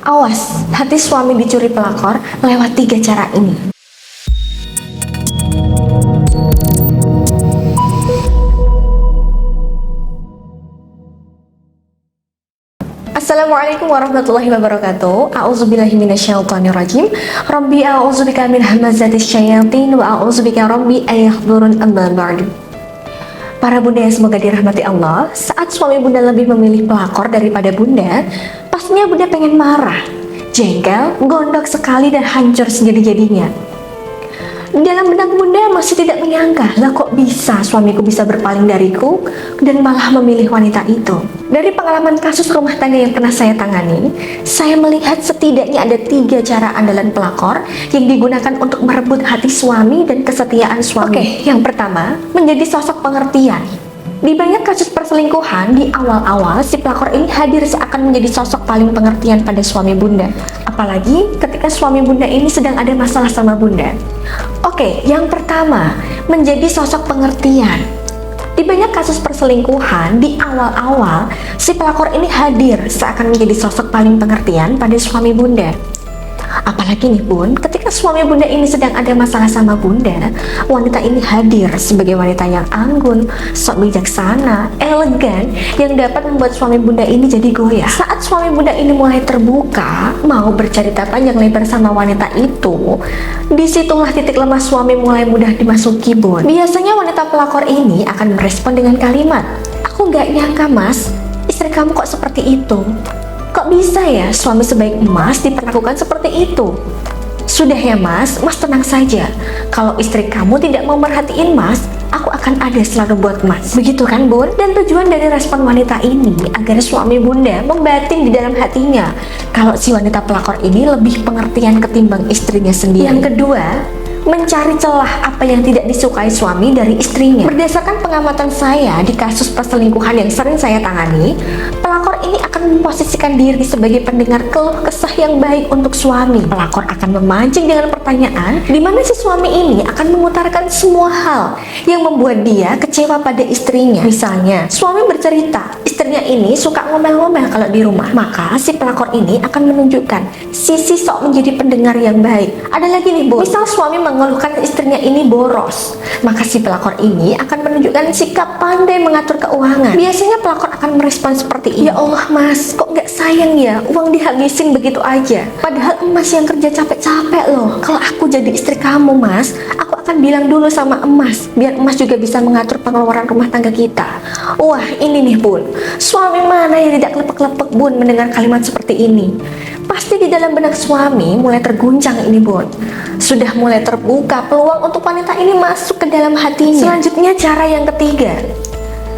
Awas, hati suami dicuri pelakor lewat 3 cara ini. Assalamualaikum warahmatullahi wabarakatuh. A'udzubillahi minasyaitonirrajim. Rabbi a'udzubika min hamazatis syayatin wa a'udzubika rabbi ayahdurun amma ba'du. Para bunda yang semoga dirahmati Allah, saat suami bunda lebih memilih pelakor daripada bunda, pastinya bunda pengen marah, jengkel, gondok sekali dan hancur sejadi-jadinya. Dalam benak bunda masih tidak menyangka, lah kok bisa suamiku bisa berpaling dariku dan malah memilih wanita itu. Dari pengalaman kasus rumah tangga yang pernah saya tangani, saya melihat setidaknya ada 3 cara andalan pelakor yang digunakan untuk merebut hati suami dan kesetiaan suami. Oke, yang pertama, menjadi sosok pengertian. Di banyak kasus perselingkuhan, di awal-awal si pelakor ini hadir seakan menjadi sosok paling pengertian pada suami bunda. Apalagi ketika suami bunda ini sedang ada masalah sama bunda. Oke, yang pertama, menjadi sosok pengertian. Di banyak kasus perselingkuhan, di awal-awal, si pelakor ini hadir seakan menjadi sosok paling pengertian pada suami bunda. Apalagi nih bun, ketika suami bunda ini sedang ada masalah sama bunda, wanita ini hadir sebagai wanita yang anggun, sok bijaksana, elegan, yang dapat membuat suami bunda ini jadi goyah. Saat suami bunda ini mulai terbuka, mau bercerita panjang lebar sama wanita itu, disitulah titik lemah suami mulai mudah dimasuki bun. Biasanya wanita pelakor ini akan merespon dengan kalimat, "Aku gak nyangka mas, istri kamu kok seperti itu. Kok bisa ya suami sebaik mas diperlakukan seperti itu? Sudah ya mas tenang saja. Kalau istri kamu tidak mau merhatiin mas, aku akan ada selalu buat mas." Begitu kan bun? Dan tujuan dari respon wanita ini agar suami bunda membatin di dalam hatinya kalau si wanita pelakor ini lebih pengertian ketimbang istrinya sendiri. Yang kedua, mencari celah apa yang tidak disukai suami dari istrinya. Berdasarkan pengamatan saya di kasus perselingkuhan yang sering saya tangani, pelakor ini akan memposisikan diri sebagai pendengar keluh kesah yang baik untuk suami. Pelakor akan memancing dengan pertanyaan di mana si suami ini akan mengutarakan semua hal yang membuat dia kecewa pada istrinya. Misalnya, suami bercerita istrinya ini suka ngomel-ngomel kalau di rumah, maka si pelakor ini akan menunjukkan sisi sok menjadi pendengar yang baik. Ada lagi nih bu, misal suami mengeluhkan istrinya ini boros, maka si pelakor ini akan menunjukkan sikap pandai mengatur keuangan. Biasanya pelakor akan merespon seperti ini, "Ya Allah mas, kok gak sayang ya uang dihabisin begitu aja, padahal emas yang kerja capek-capek loh. Kalau aku jadi istri kamu mas, aku akan bilang dulu sama emas, biar emas juga bisa mengatur pengeluaran rumah tangga kita." Wah ini nih bun, suami mana yang tidak lepek-lepek bun mendengar kalimat seperti ini? Pasti di dalam benak suami mulai terguncang ini bun. Sudah mulai terbuka peluang untuk wanita ini masuk ke dalam hatinya. Selanjutnya cara yang ketiga.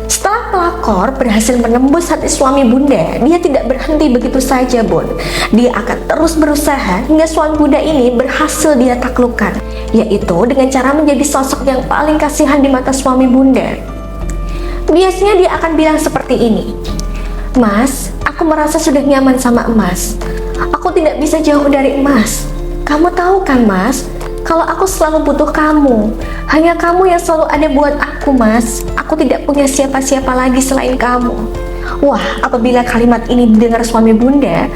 Setelah pelakor berhasil menembus hati suami bunda, dia tidak berhenti begitu saja bun. Dia akan terus berusaha hingga suami bunda ini berhasil dia taklukkan, yaitu dengan cara menjadi sosok yang paling kasihan di mata suami bunda. Biasanya dia akan bilang seperti ini, "Mas, aku merasa sudah nyaman sama emas. Aku tidak bisa jauh dari emas. Kamu tahu kan mas, kalau aku selalu butuh kamu. Hanya kamu yang selalu ada buat aku mas. Aku tidak punya siapa-siapa lagi selain kamu." Wah, apabila kalimat ini didengar suami bunda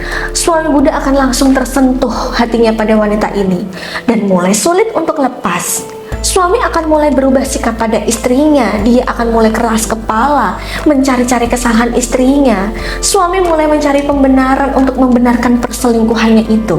akan langsung tersentuh hatinya pada wanita ini dan mulai sulit untuk lepas. Suami akan mulai berubah sikap pada istrinya. Dia akan mulai keras kepala, mencari-cari kesalahan istrinya. Suami mulai mencari pembenaran untuk membenarkan perselingkuhannya itu.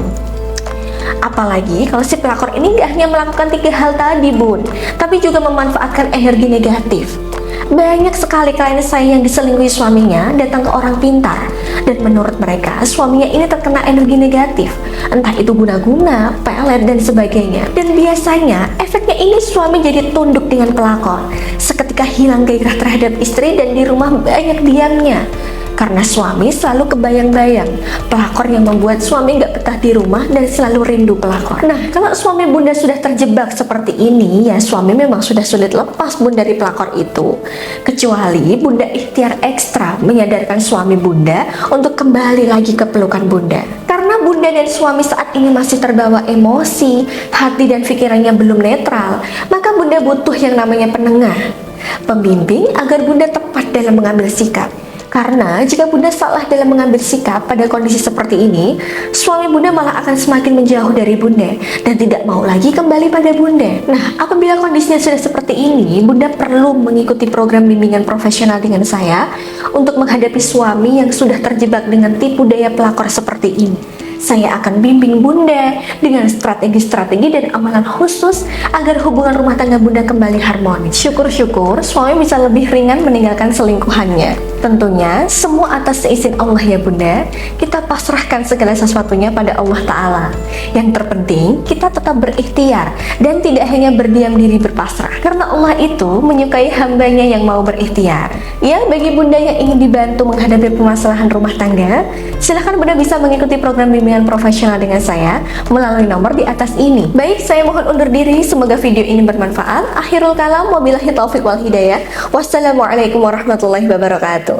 Apalagi kalau si pelakor ini gak hanya melakukan 3 hal tadi bun, tapi juga memanfaatkan energi negatif. Banyak sekali klien saya yang diselingkuhi suaminya datang ke orang pintar, dan menurut mereka suaminya ini terkena energi negatif, entah itu guna-guna, pelet dan sebagainya. Dan biasanya efeknya ini suami jadi tunduk dengan pelakor, seketika hilang gairah terhadap istri dan di rumah banyak diamnya. Karena suami selalu kebayang-bayang pelakor yang membuat suami gak betah di rumah dan selalu rindu pelakor. Nah, kalau suami bunda sudah terjebak seperti ini, ya suami memang sudah sulit lepas bun dari pelakor itu. Kecuali bunda ikhtiar ekstra menyadarkan suami bunda untuk kembali lagi ke pelukan bunda. Karena bunda dan suami saat ini masih terbawa emosi, hati dan pikirannya belum netral, maka bunda butuh yang namanya penengah, pembimbing agar bunda tepat dalam mengambil sikap. Karena jika Bunda salah dalam mengambil sikap pada kondisi seperti ini, suami Bunda malah akan semakin menjauh dari Bunda dan tidak mau lagi kembali pada Bunda. Nah, apabila kondisinya sudah seperti ini, Bunda perlu mengikuti program bimbingan profesional dengan saya untuk menghadapi suami yang sudah terjebak dengan tipu daya pelakor seperti ini. Saya akan bimbing Bunda dengan strategi-strategi dan amalan khusus agar hubungan rumah tangga Bunda kembali harmonis. Syukur-syukur suami bisa lebih ringan meninggalkan selingkuhannya. Tentunya semua atas seizin Allah ya Bunda. Kita pasrahkan segala sesuatunya pada Allah Ta'ala. Yang terpenting kita tetap berikhtiar dan tidak hanya berdiam diri berpasrah. Karena Allah itu menyukai hambanya yang mau berikhtiar. Ya, bagi Bunda yang ingin dibantu menghadapi permasalahan rumah tangga, silahkan Bunda bisa mengikuti program bimbingan profesional dengan saya melalui nomor di atas ini. Baik, saya mohon undur diri. Semoga video ini bermanfaat. Akhirul kalam, wabillahi taufiq wal hidayah. Wassalamualaikum warahmatullahi wabarakatuh.